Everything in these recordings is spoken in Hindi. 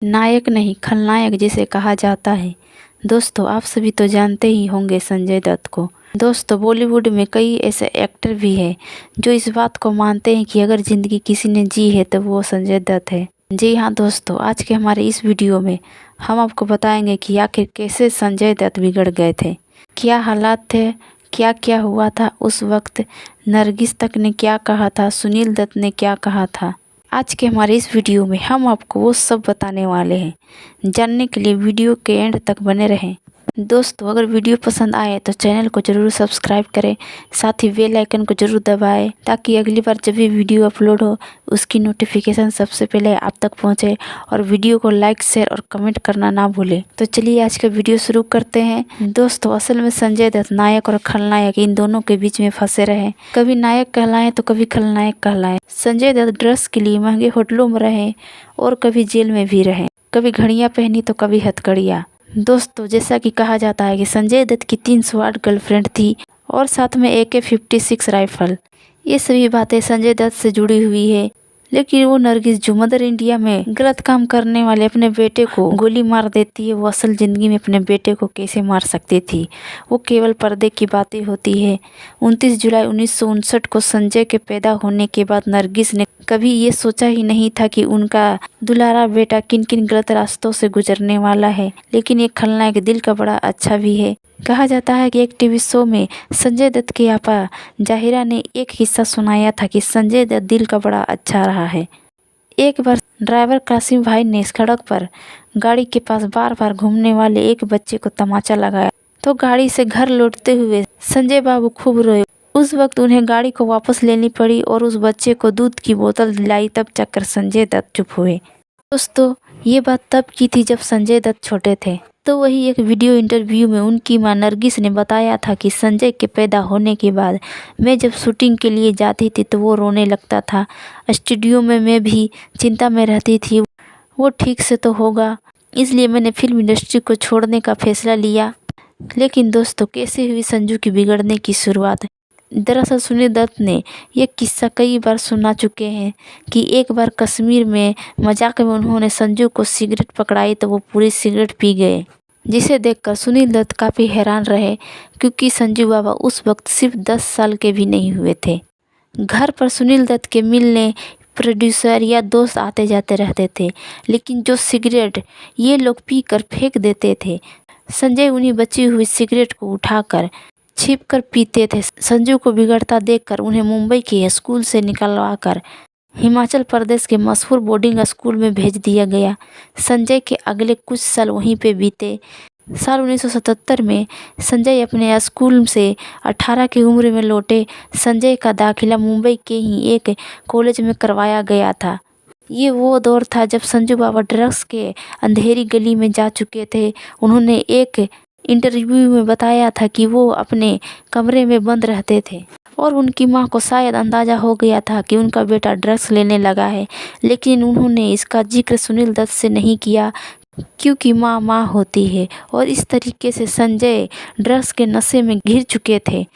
नायक नहीं खलनायक जिसे कहा जाता है। दोस्तों, आप सभी तो जानते ही होंगे संजय दत्त को। दोस्तों, बॉलीवुड में कई ऐसे एक्टर भी हैं जो इस बात को मानते हैं कि अगर ज़िंदगी किसी ने जी है तो वो संजय दत्त है। जी हाँ दोस्तों, आज के हमारे इस वीडियो में हम आपको बताएंगे कि आखिर कैसे संजय दत्त बिगड़ गए थे, क्या हालात थे, क्या क्या हुआ था उस वक्त, नरगिस तक ने क्या कहा था, सुनील दत्त ने क्या कहा था। आज के हमारे इस वीडियो में हम आपको वो सब बताने वाले हैं। जानने के लिए वीडियो के एंड तक बने रहें। दोस्तों, अगर वीडियो पसंद आए तो चैनल को ज़रूर सब्सक्राइब करें, साथ ही बेल आइकन को ज़रूर दबाएं ताकि अगली बार जब भी वीडियो अपलोड हो उसकी नोटिफिकेशन सबसे पहले आप तक पहुंचे। और वीडियो को लाइक, शेयर और कमेंट करना ना भूलें। तो चलिए आज का वीडियो शुरू करते हैं। दोस्तों, असल में संजय दत्त नायक और खलनायक इन दोनों के बीच में फंसे रहे। कभी नायक कहलाएं तो कभी खलनायक कहलाएं। संजय दत्त ड्रग्स के लिए महंगे होटलों में रहे और कभी जेल में भी रहे। कभी घड़ियां पहनी तो कभी हथकड़ियाँ। दोस्तों, जैसा कि कहा जाता है कि संजय दत्त की 308 गर्लफ्रेंड थी और साथ में AK-56 राइफल। ये सभी बातें संजय दत्त से जुड़ी हुई है। लेकिन वो नरगिस जो मदर इंडिया में गलत काम करने वाले अपने बेटे को गोली मार देती है, वो असल ज़िंदगी में अपने बेटे को कैसे मार सकती थी, वो केवल पर्दे की बातें होती है। 29 जुलाई 1959 को संजय के पैदा होने के बाद नरगिस ने कभी ये सोचा ही नहीं था कि उनका दुलारा बेटा किन किन गलत रास्तों से गुजरने वाला है। लेकिन एक खलनायक दिल का बड़ा अच्छा भी है। कहा जाता है कि एक टीवी शो में संजय दत्त की आपा जाहिरा ने एक किस्सा सुनाया था कि संजय दत्त दिल का बड़ा अच्छा रहा है। एक बार ड्राइवर कासिम भाई ने सड़क पर गाड़ी के पास बार बार घूमने वाले एक बच्चे को तमाचा लगाया तो गाड़ी से घर लौटते हुए संजय बाबू खूब रोए। उस वक्त उन्हें गाड़ी को वापस लेनी पड़ी और उस बच्चे को दूध की बोतल दिलाई, तब जाकर संजय दत्त चुप हुए। दोस्तों, ये बात तब की थी जब संजय दत्त छोटे थे। तो वही एक वीडियो इंटरव्यू में उनकी मां नरगिस ने बताया था कि संजय के पैदा होने के बाद मैं जब शूटिंग के लिए जाती थी तो वो रोने लगता था। स्टूडियो में मैं भी चिंता में रहती थी, वो ठीक से तो होगा, इसलिए मैंने फिल्म इंडस्ट्री को छोड़ने का फैसला लिया। लेकिन दोस्तों, कैसे हुई संजू की बिगड़ने की शुरुआत। दरअसल सुनील दत्त ने यह किस्सा कई बार सुना चुके हैं कि एक बार कश्मीर में मजाक में उन्होंने संजू को सिगरेट पकड़ाई तो वो पूरी सिगरेट पी गए, जिसे देखकर सुनील दत्त काफ़ी हैरान रहे क्योंकि संजू बाबा उस वक्त सिर्फ 10 साल के भी नहीं हुए थे। घर पर सुनील दत्त के मिलने प्रोड्यूसर या दोस्त आते जाते रहते थे, लेकिन जो सिगरेट ये लोग पी कर फेंक देते थे, संजय उन्हीं बची हुई सिगरेट को उठाकर छिपकर पीते थे। संजू को बिगड़ता देखकर उन्हें मुंबई के स्कूल से निकलवाकर हिमाचल प्रदेश के मशहूर बोर्डिंग स्कूल में भेज दिया गया। संजय के अगले कुछ साल वहीं पे बीते। साल 1977 में संजय अपने स्कूल से 18 की उम्र में लौटे। संजय का दाखिला मुंबई के ही एक कॉलेज में करवाया गया था। ये वो दौर था जब संजू बाबा ड्रग्स के अंधेरी गली में जा चुके थे। उन्होंने एक इंटरव्यू में बताया था कि वो अपने कमरे में बंद रहते थे और उनकी मां को शायद अंदाज़ा हो गया था कि उनका बेटा ड्रग्स लेने लगा है, लेकिन उन्होंने इसका जिक्र सुनील दत्त से नहीं किया क्योंकि माँ होती है। और इस तरीके से संजय ड्रग्स के नशे में घिर चुके थे।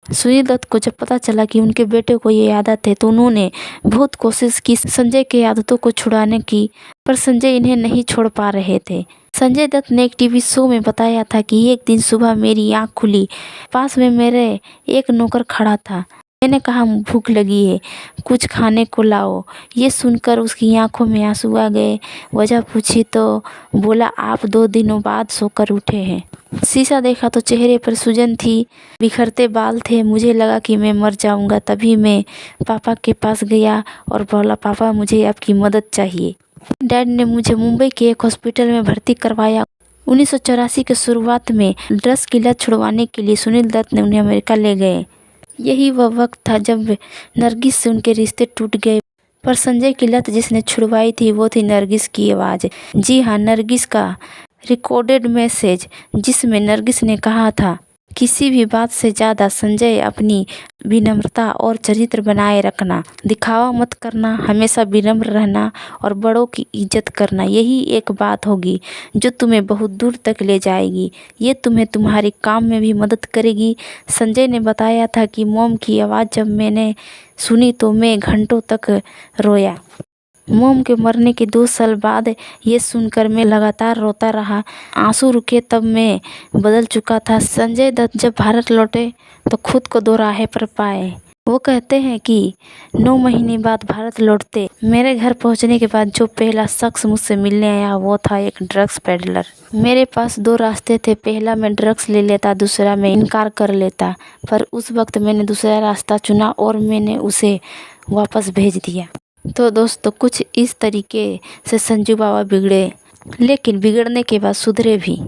सुनील दत्त को जब पता चला कि उनके बेटे को ये आदत है तो उन्होंने बहुत कोशिश की संजय की आदतों को छुड़ाने की, पर संजय इन्हें नहीं छोड़ पा रहे थे। संजय दत्त ने एक टीवी शो में बताया था कि एक दिन सुबह मेरी आंख खुली, पास में मेरे एक नौकर खड़ा था। मैंने कहा भूख लगी है, कुछ खाने को लाओ। ये सुनकर उसकी आंखों में आंसू आ गए। वजह पूछी तो बोला आप 2 दिनों बाद सोकर उठे हैं। शीशा देखा तो चेहरे पर सूजन थी, बिखरते बाल थे। मुझे लगा कि मैं मर जाऊंगा। तभी मैं पापा के पास गया और बोला पापा मुझे आपकी मदद चाहिए। डैड ने मुझे मुंबई के एक हॉस्पिटल में भर्ती करवाया। 1984 के शुरुआत में ड्रग्स की लत छुड़वाने के लिए सुनील दत्त ने उन्हें अमेरिका ले गए। यही वह वक्त था जब नरगिस से उनके रिश्ते टूट गए। पर संजय की लत जिसने छुड़वाई थी वो थी नरगिस की आवाज़। जी हाँ, नरगिस का रिकॉर्डेड मैसेज जिसमें नरगिस ने कहा था किसी भी बात से ज़्यादा संजय अपनी विनम्रता और चरित्र बनाए रखना, दिखावा मत करना, हमेशा विनम्र रहना और बड़ों की इज्जत करना, यही एक बात होगी जो तुम्हें बहुत दूर तक ले जाएगी। ये तुम्हें तुम्हारे काम में भी मदद करेगी। संजय ने बताया था कि मॉम की आवाज़ जब मैंने सुनी तो मैं घंटों तक रोया। मोम के मरने के 2 साल बाद ये सुनकर मैं लगातार रोता रहा। आंसू रुके तब मैं बदल चुका था। संजय दत्त जब भारत लौटे तो खुद को दो राहें पर पाए। वो कहते हैं कि 9 महीने बाद भारत लौटते मेरे घर पहुंचने के बाद जो पहला शख्स मुझसे मिलने आया वो था एक ड्रग्स पेडलर। मेरे पास 2 रास्ते थे, पहला मैं ड्रग्स ले लेता, दूसरा मैं इनकार कर लेता। पर उस वक्त मैंने दूसरा रास्ता चुना और मैंने उसे वापस भेज दिया। तो दोस्तों कुछ इस तरीके से संजू बाबा बिगड़े, लेकिन बिगड़ने के बाद सुधरे भी।